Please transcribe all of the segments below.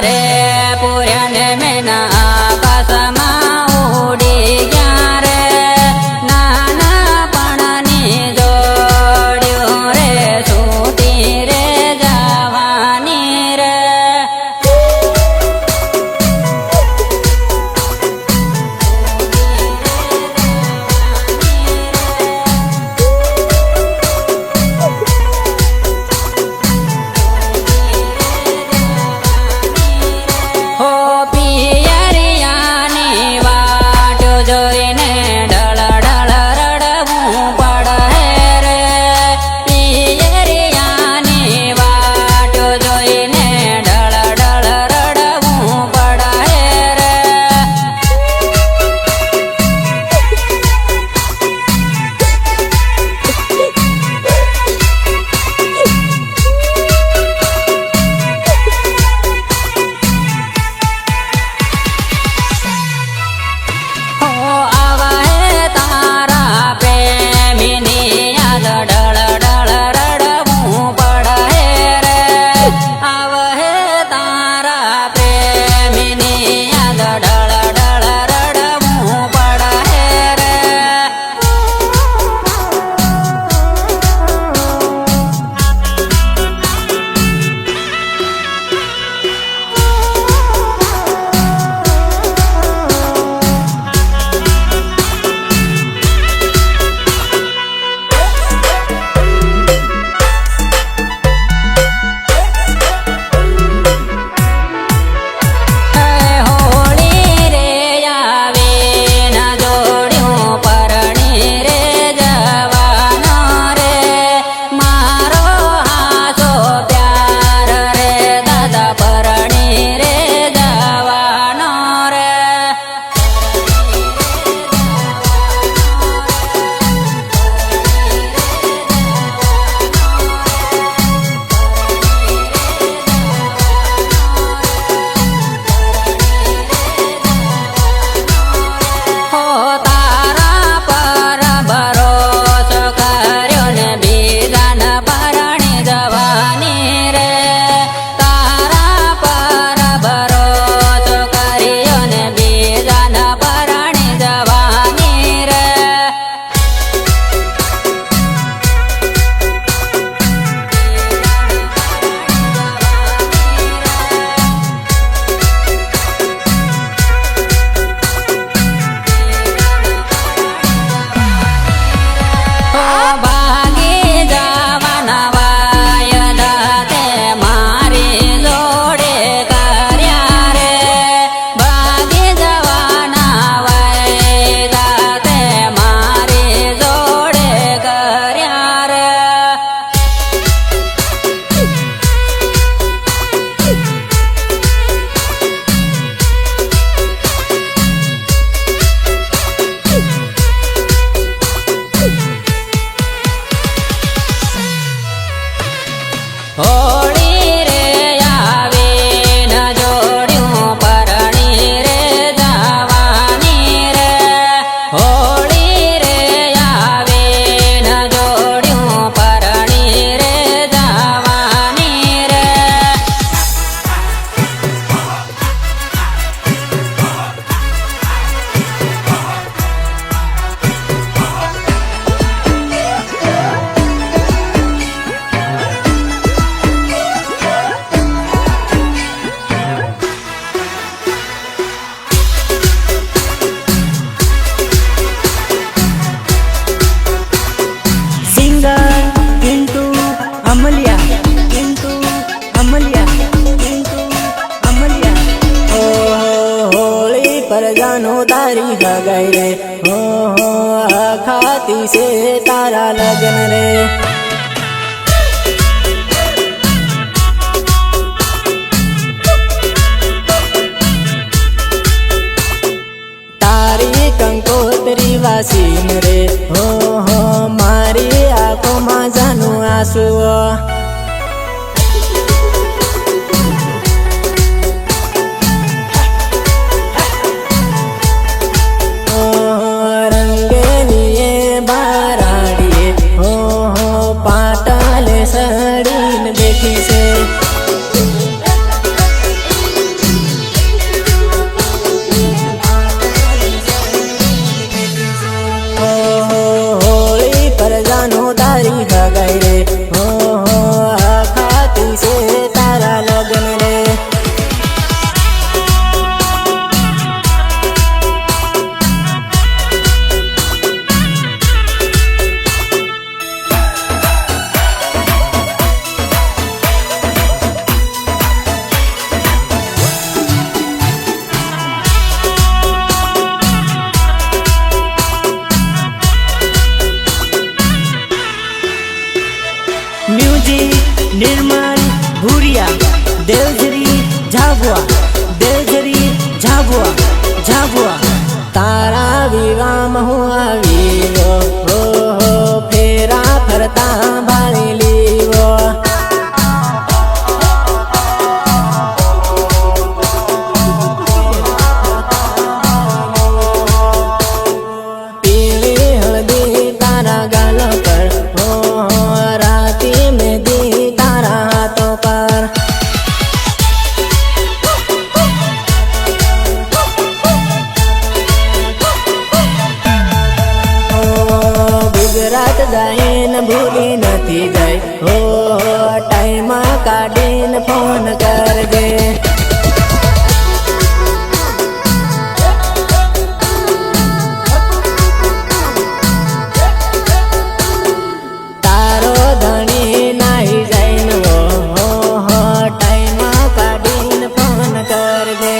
रे पूर्यन में ना आकाशमा उड़ी गया रे नाना पणनी जोड्यो रे छूटी रे जवानी रे हो पियरियानी वाट जोईने ढळ ढळ रडवू पड़े रे पियरियानी वाट जोईने ढळ ढळ रडवू पड़े रे हो आवा है तारा प्रेमिनी याद ढळ ढळ रडवू पड़े रे आवा है तारा प्रेमिनी याद ढळ ढळ रडवू पड़े रे होली रे आवे न जोड्યું પરણી રે જવાનો રે મારો હાચો પ્યાર રે દાદા પરણી રે જવાનો રે हो तारा पर भरोસો કર્યો ને બીજાન પરણી જવાની રે તારા પર ભરોસો કર્યો ને બીજાન પરણી જવાની રે हो भागी जवाना वायदा ते मारी जोडे कर्या रे भागी जवाना वायदा ते मारी जोडे कर्या रे होली रे आवे न जोड्યું પરણી रे जवानी रे होली रे आवे न जोड्યું પરણી रे जवानी रे सिंगर पिंटू अमलिया पिंटू अमलिया पिंटू अमलिया ओ होली पर जानो तारी लगाई रे हो खाती से तारा लगन रे तारी कंकोतरी वासीन रे हो मारी आँखों में जानू आंसू रंगेलिए बाराड़िए हो पाटाले सड़ीन बेठी से દેવજરી ઝાબુઆ દેવજરી ઝાબુઆ ઝાબુઆ તારા વિવાહમાં હું આવ્યો હો હો ફેરા ફરતા બાળી લીવો પીળી હળદી તારા ગાલ પર હો હો રાતી મહેંદી તારા હાથો પર ગુજરાત ગાયન ભૂલી નથી ગઈ હો ટાઈમ કાઢીને ફોન કરજે તારો ધણી નાહી જઈને હો ટાઈમ કાઢીને ફોન કરજે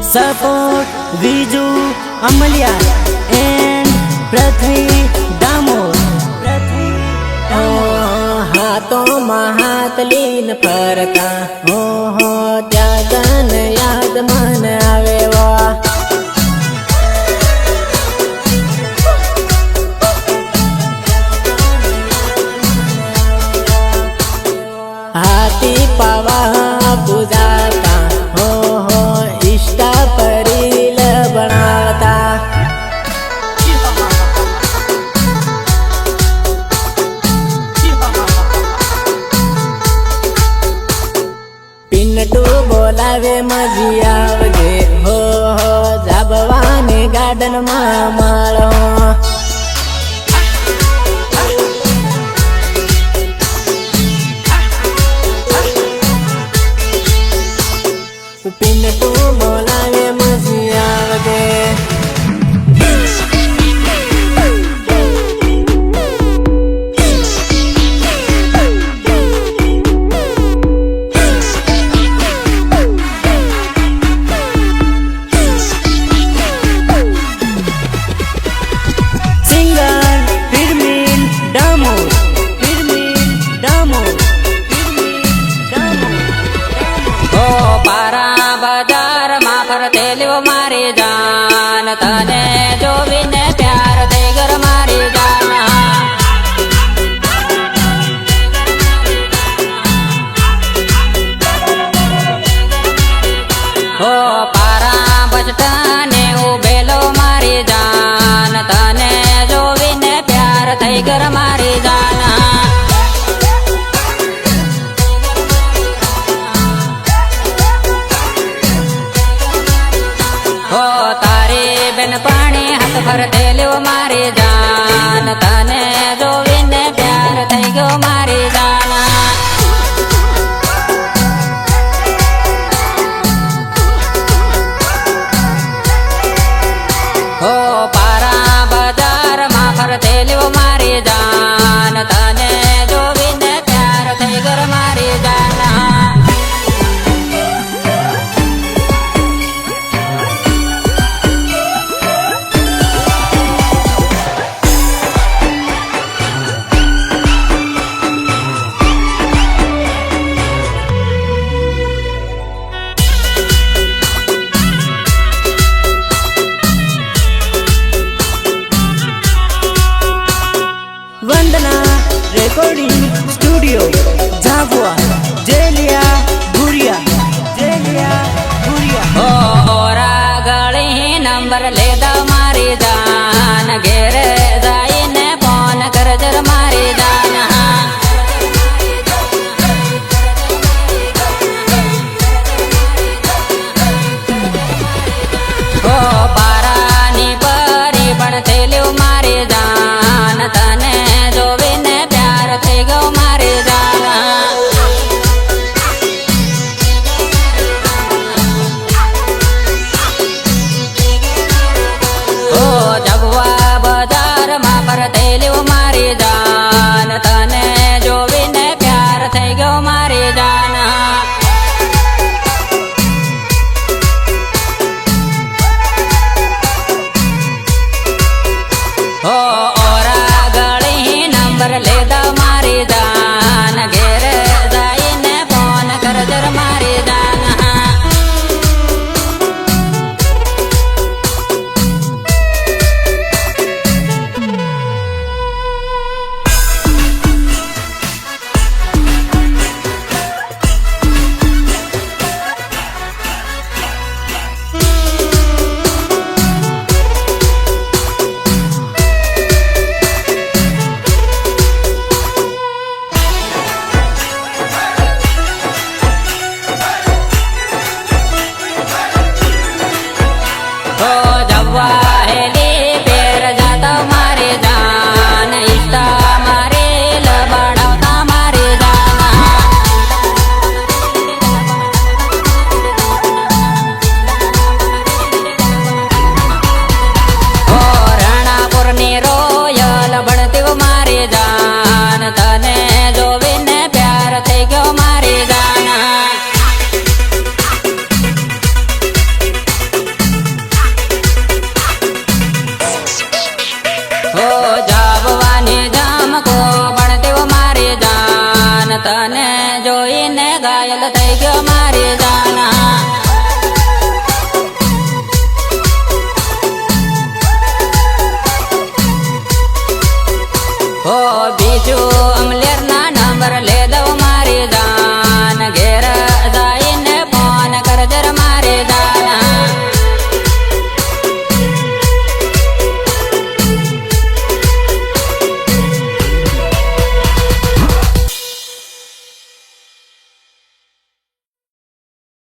સપોર્ટ વિજુ અમલિયા એન્ડ પૃથ્વી ડામોર હાથોમાં હાથ લીન ફરતા હો હો ત્યાં તન યાદ મન આવે વા હાથી પાવા પૂજાતા હો હો ઈષ્ટા પરીલ બનાવતા પિન્ટુ બોલાવે મજી આવજે હો હો જાબવાની ગાર્ડનમાં માળો પિન્ટુ બોલાવે મજી આવજે સિંગર ફિરમીન ડામોર ઓ પારા બજારમાં ફરતેલ્યો મારી જાન તને જોવીને પ્યાર થઈ ગર મારી જાન ઓ પારા બજટાને ઉભેલો મારી જાન તને જોવીને પ્યાર થઈ ગર મારી જાન હો તારી બેન પાણી હાથ ફરતેલ્યો મારી જાન તને જોવીને પ્યાર થઈ ગયો મારી જાન હો પારા બજારમાં ફરતેલ્યો મારી જાન તને જોવીને પ્યાર થઈ ગયો મારી જાન વંદના રેકોર્ડિંગ સ્ટુડિયો ઝાબુઆ જેલિયા ભુરિયા ઓ ઓરા ગળી નંબર લેદા મારી જાન ઘેરે જઈને ફોન કરજર